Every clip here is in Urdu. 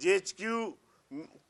JHQ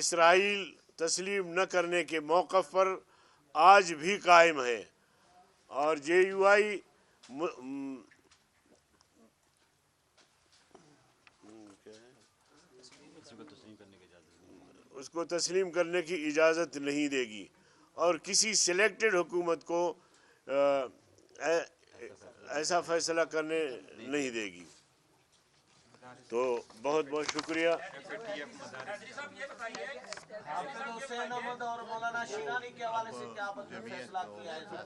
اسرائیل تسلیم نہ کرنے کے موقف پر آج بھی قائم ہے، اور جے یو آئی اس کو تسلیم کرنے کی اجازت نہیں دے گی، اور کسی سلیکٹڈ حکومت کو ایسا فیصلہ کرنے نہیں دے گی۔ تو بہت بہت شکریہ۔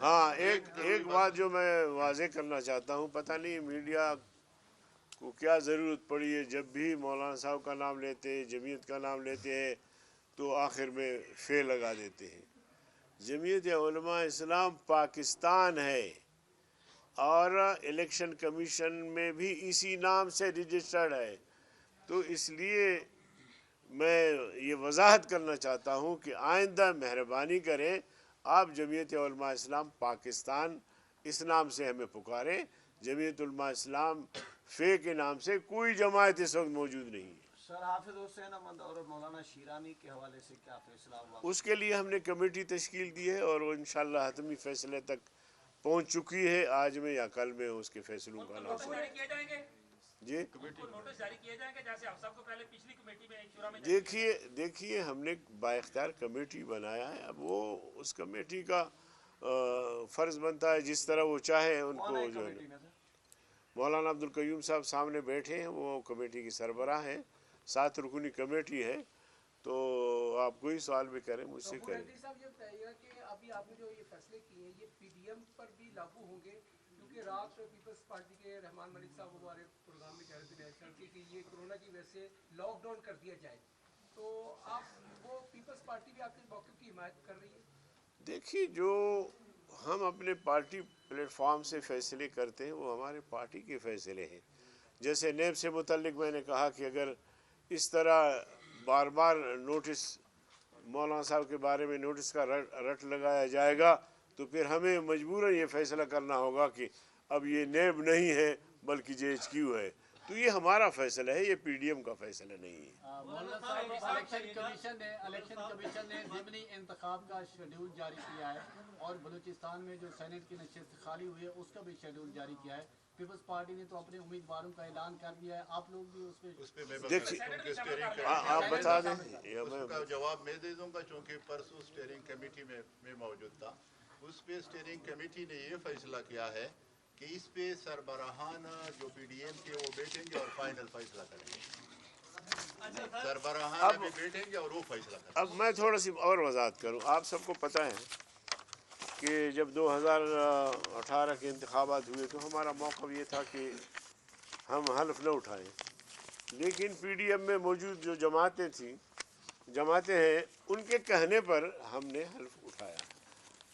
ہاں، ایک بات جو میں واضح کرنا چاہتا ہوں، پتہ نہیں میڈیا کو کیا ضرورت پڑی ہے، جب بھی مولانا صاحب کا نام لیتے ہیں، جمعیت کا نام لیتے ہیں، تو آخر میں فے لگا دیتے ہیں۔ جمعیت علماء اسلام پاکستان ہے، اور الیکشن کمیشن میں بھی اسی نام سے رجسٹرڈ ہے، تو اس لیے میں یہ وضاحت کرنا چاہتا ہوں کہ آئندہ مہربانی کریں، آپ جمعیت علماء اسلام پاکستان اس نام سے ہمیں پکاریں۔ جمعیت علماء اسلام فے کے نام سے کوئی جماعت اس وقت موجود نہیں ہے۔ سر، حافظ حسین احمد اور مولانا شیرانی کے حوالے سے کیا فیصلہ ہوا؟ اس کے لیے ہم نے کمیٹی تشکیل دی ہے، اور وہ انشاءاللہ حتمی فیصلے تک پہنچ چکی ہے۔ آج میں یا کل میں اس کے فیصلوں کا نام جی نوٹس جاری کیے جائیں گے، جیسے آپ سب کو پہلے پچھلی کمیٹی میں شورا میں دیکھیے ہم نے با اختیار کمیٹی بنایا ہے، اب وہ اس کمیٹی کا فرض بنتا ہے جس طرح وہ چاہے ان کو جو ہے۔ مولانا عبدالقیوم صاحب سامنے بیٹھے ہیں، وہ کمیٹی کی سربراہ ہیں، 7 رکنی کمیٹی ہے، تو آپ کوئی سوال بھی کریں مجھ سے کریں۔ صاحب یہ بتائیے گا کہ ابھی آپ نے جو یہ فیصلے کیے ہیں، یہ پی ڈی ایم پر بھی لاگو ہوں گے؟ کیونکہ رات پیپلز پارٹی کے رحمان ملک صاحب ہمارے پروگرام میں کہہ رہے تھے نیشنل کہ یہ کورونا کی وجہ سے لاک ڈاؤن کر دیا جائے، تو آپ وہ پیپلز پارٹی بھی آپ کے موقف کی حمایت کر رہی ہے؟ دیکھیے، جو ہم اپنے پارٹی پلیٹ فارم سے فیصلے کرتے ہیں وہ ہمارے پارٹی کے فیصلے ہیں۔ جیسے نیب سے متعلق میں نے کہا کہ اگر اس طرح بار بار نوٹس مولانا صاحب کے بارے میں نوٹس کا رٹ لگایا جائے گا تو پھر ہمیں مجبوراً یہ فیصلہ کرنا ہوگا کہ اب یہ نیب نہیں ہے بلکہ جے ایچ کیو ہے، تو یہ ہمارا فیصلہ ہے، یہ پی ڈی ایم کا فیصلہ نہیں ہے۔ مولانا صاحب، الیکشن کمیشن نے ضمنی انتخاب کا شیڈول جاری کیا ہے، اور بلوچستان میں جو سینٹ کی نشست خالی ہوئی ہے اس کا بھی شیڈول جاری کیا ہے۔ پیپلز پارٹی نے تو اپنے امیدواروں کا اعلان کر دیا ہے، آپ لوگ بھی اس پہ دیکھیے آپ بتا دیں۔ اس کا جواب میں دے دوں گا، چونکہ پرسوں اسٹیئرنگ کمیٹی میں موجود تھا۔ اس پہ اسٹیئرنگ کمیٹی نے یہ فیصلہ کیا ہے کہ اس پہ سربراہان جو پی ڈی ایم کے وہ بیٹھیں گے اور فائنل فیصلہ کریں گے۔ سربراہان ابھی بیٹھیں گے اور وہ فیصلہ کریں گے۔ اب میں تھوڑا سی اور وضاحت کروں۔ آپ سب کو پتہ ہے کہ جب 2018 کے انتخابات ہوئے تو ہمارا موقف یہ تھا کہ ہم حلف نہ اٹھائیں، لیکن پی ڈی ایم میں موجود جو جماعتیں ہیں ان کے کہنے پر ہم نے حلف اٹھایا۔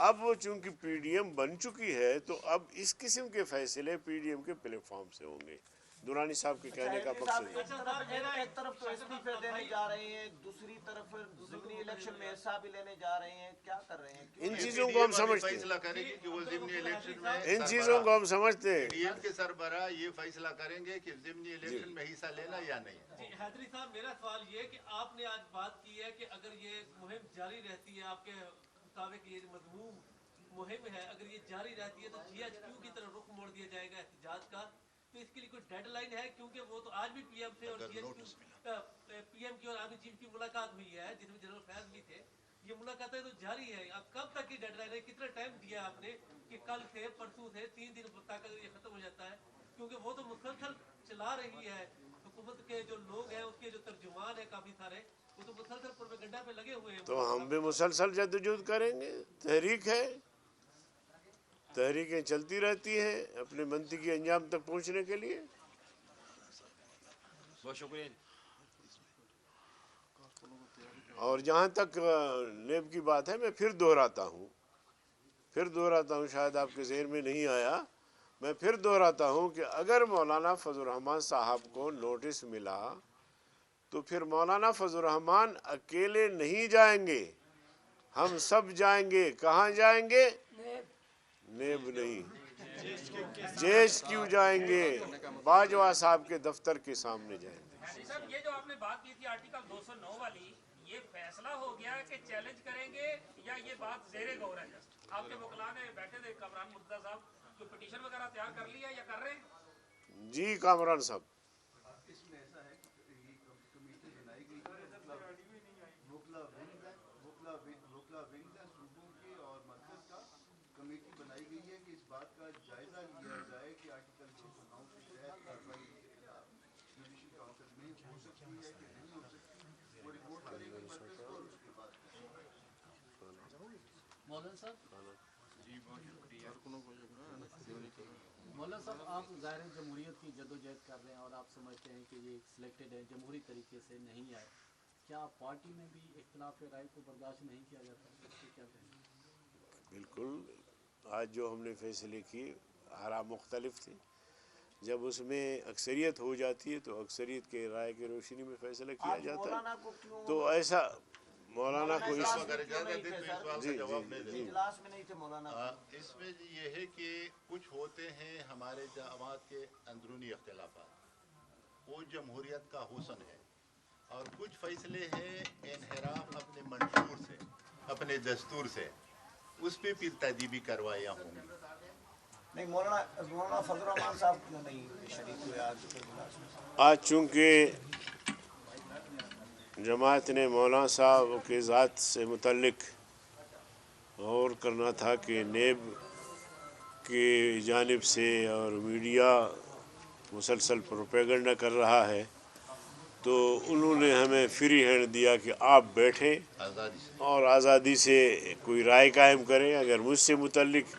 اب وہ چونکہ پی ڈی ایم بن چکی ہے تو اب اس قسم کے فیصلے پی ڈی ایم کے پلیٹ فارم سے ہوں گے۔ دورانی صاحب کے کہنے کا مقصد ایک طرف تو استعفے دینے جا رہے ہیں، دوسری طرف ضمنی الیکشن میں حصہ بھی لینے جا رہے ہیں، کیا کر رہے ہیں؟ ان چیزوں کو ہم سمجھتے ہیں، فیصلہ کریں گے کہ وہ ضمنی الیکشن میں ان چیزوں کو ہم سمجھتے ہیں۔ پی ڈی ایم کے سربراہ یہ فیصلہ کریں گے کہ ضمنی الیکشن میں حصہ لینا یا نہیں۔ جی حیدری صاحب، میرا سوال یہ ہے کہ آپ نے آج بات کی ہے کہ اگر یہ مہم جاری رہتی ہے، آپ کے مطابق یہ مضمون مہم ہے، اگر یہ جاری رہتی ہے تو جی ایچ کیو کی طرف رخ موڑ دیا جائے گا احتجاج کا، تو اس کے لیے کوئی ڈیڈ لائن ہے؟ کیونکہ وہ تو آج بھی پی ایم سے اور G H Q P M کی اور آرمی چیف کی ملاقات ہوئی ہے جس میں جنرل فیض بھی تھے، یہ ملاقاتیں تو جاری ہے، اب کب تک کی ڈیڈ لائن ہے؟ کتنا ٹائم دیا آپ نے کہ کل سے پرسوں سے 3 دن تک یہ ختم ہو جاتا ہے؟ کیونکہ وہ تو مسلسل چلا رہی ہے، حکومت کے جو لوگ ہیں اس کے جو ترجمان ہیں کافی سارے، وہ تو مسلسل پروپیگنڈا پہ لگے ہوئے ہیں۔ تو ہم بھی مسلسل جدوجہد کریں گے، تحریک ہے، تحریکیں چلتی رہتی ہیں اپنے منطقی انجام تک پہنچنے کے لیے۔ بہت شکریہ۔ اور جہاں تک نیب کی بات ہے، میں پھر دہراتا ہوں، شاید آپ کے ذہن میں نہیں آیا، میں پھر دہراتا ہوں کہ اگر مولانا فضل الرحمان صاحب کو نوٹس ملا تو پھر مولانا فضل الرحمان اکیلے نہیں جائیں گے، ہم سب جائیں گے۔ کہاں جائیں گے؟ نیب نہیں، جے ایچ کیو جائیں گے، باجوہ صاحب کے دفتر کے سامنے جائیں گے۔ صاحب، یہ جو آپ نے بات کی تھی آرٹیکل 209 والی، یہ فیصلہ ہو گیا کہ چیلنج کریں گے یا یہ بات زیر غور ہے؟ جسٹ آپ کے وکلاء نے بیٹھے تھے کامران مرتضیٰ صاحب جو پٹیشن وغیرہ تیار کر لیا یا کر رہے ہیں؟ جی کامران صاحب، اس میں ایسا ہے کہ یہ کمیٹی بنائی گئی وکلا ونگ ہے صوبوں کے اور مرکز کا، کمیٹی بنائی گئی ہے کہ اس بات کا جائزہ لیا جائے کہ آرٹیکل 209 کے تحت کارروائی جوڈیشل کاؤنسل میں ہو سکتی ہے کہ نہیں ہو سکتی، وہ رپورٹ کرے گی مرکز کو اور اس کے بعد مولانا صاحب، مولانا صاحب آپ ظاہر جمہوریت کی جدوجہد کر رہے ہیں اور آپ سمجھتے ہیں کہ یہ سلیکٹڈ ہے، جمہوری طریقے سے نہیں آئے، کیا پارٹی میں بھی اختلاف رائے کو برداشت نہیں کیا جاتا؟ کیا کہیں؟ بالکل، آج جو ہم نے فیصلے کیے آراء مختلف تھے، جب اس میں اکثریت ہو جاتی ہے تو اکثریت کے رائے کی روشنی میں فیصلہ کیا جاتا ہے، تو ایسا مولانا کو اس اجلاس میں نہیں تھے مولانا، اس میں یہ ہے کہ کچھ ہوتے ہیں ہمارے جماعت کے اندرونی اختلافات، وہ جمہوریت کا حسن ہے، اور کچھ فیصلے ہیں انحراف اپنے منشور سے، اپنے دستور سے، اس پہ پھر تادیبی کروائیاں ہوں گی۔ نہیں مولانا فضل الرحمان صاحب کیوں نہیں شریک ہوئے آج اجلاس میں؟ آج چونکہ جماعت نے مولانا صاحب کے ذات سے متعلق غور کرنا تھا کہ نیب کی جانب سے اور میڈیا مسلسل پروپیگنڈا کر رہا ہے، تو انہوں نے ہمیں فری ہینڈ دیا کہ آپ بیٹھیں اور آزادی سے کوئی رائے قائم کریں، اگر مجھ سے متعلق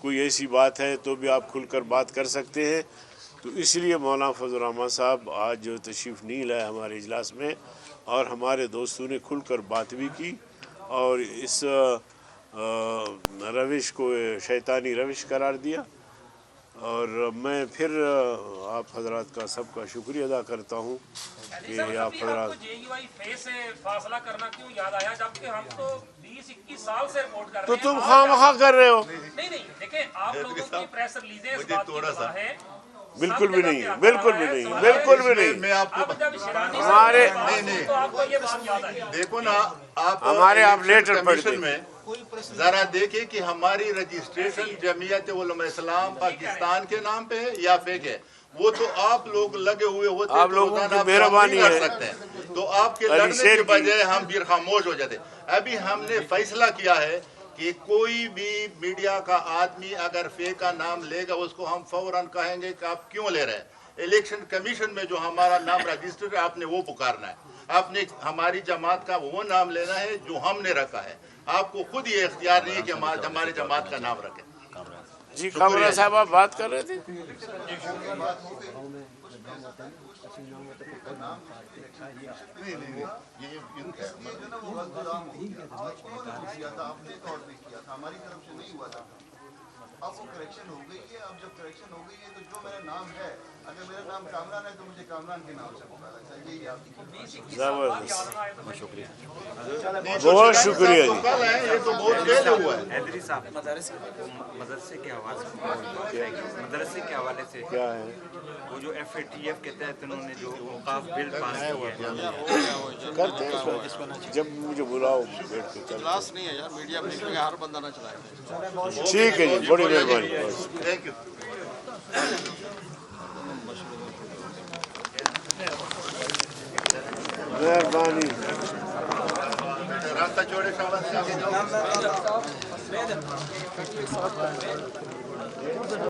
کوئی ایسی بات ہے تو بھی آپ کھل کر بات کر سکتے ہیں۔ تو اس لیے مولانا فضل الرحمان صاحب آج جو تشریف نہیں لائے ہمارے اجلاس میں، اور ہمارے دوستوں نے کھل کر بات بھی کی اور اس روش کو شیطانی روش قرار دیا، اور میں پھر آپ حضرات کا سب کا شکریہ ادا کرتا ہوں کہ آپ حضرات جے یو آئی فیس سے فاصلہ کرنا کیوں یاد آیا، جبکہ ہم تو 20-21 سال سے رپورٹ کر رہے تو ہیں؟ تم خواہ کر رہے ہو؟ نہیں دیکھیں، آپ لوگوں کی پریس ریلیزیں اس بات کی گواہ ہے، بالکل بھی نہیں، بالکل بھی نہیں، بالکل بھی نہیں۔ میں آپ کو اب جب شیرازی ہمارے تو آپ کو یہ بات یاد آئی؟ دیکھو نا، آپ ہمارے آپ لیٹر پڑھتے کمیشن میں ذرا دیکھیں کہ ہماری رجسٹریشن جمعیت علماء اسلام پاکستان کے نام پہ ہے یا فیک ہے، وہ تو آپ لوگ لگے ہوئے ہوتے آپ لوگوں کی مہربانی لڑ ہے، سکتے ہیں، تو آپ کے لڑنے کے بجائے ہم پھر خاموش ہو جاتے۔ ابھی ہم نے فیصلہ کیا ہے کہ کوئی بھی میڈیا کا آدمی اگر فیک کا نام لے گا اس کو ہم فوراً کہیں گے کہ آپ کیوں لے رہے ہیں۔ الیکشن کمیشن میں جو ہمارا نام رجسٹر ہے آپ نے وہ پکارنا ہے، آپ نے ہماری جماعت کا وہ نام لینا ہے جو ہم نے رکھا ہے، آپ کو خود یہ اختیار نہیں ہے کہ ہمارے جماعت کا نام رکھیں۔ جی کامران صاحب آپ بات کر رہے تھے؟ ہماری طرف سے نہیں ہوا تھا، اب وہ کریکشن ہو گئی ہے۔ اب جب کریکشن ہو گئی ہے تو جو میرا نام ہے، اگر میرا نام کامران ہے تو مجھے کامران کے نام سے پکارا جائے، یہی آپ کی زبردست، بہت شکریہ جی۔ کل ہے، یہ تو بہت پہلے ہوا ہے۔ حیدری صاحب مدرسے کے حوالے سے کیا ہے وہ جو FATF کے تحت انہوں نے جو اوقاف بل پاس کیا ہے، کرتے ہیں، جب مجھے بلاؤ بیٹھ کے چلتے نہیں ہے یار، میڈیا میں ہر بندہ نہ چلائے۔ ٹھیک ہے جی، بڑی مہربانی، تھینک یو۔ مہربانی۔ راستہ چھوڑے شاہ سے آگے جاؤ۔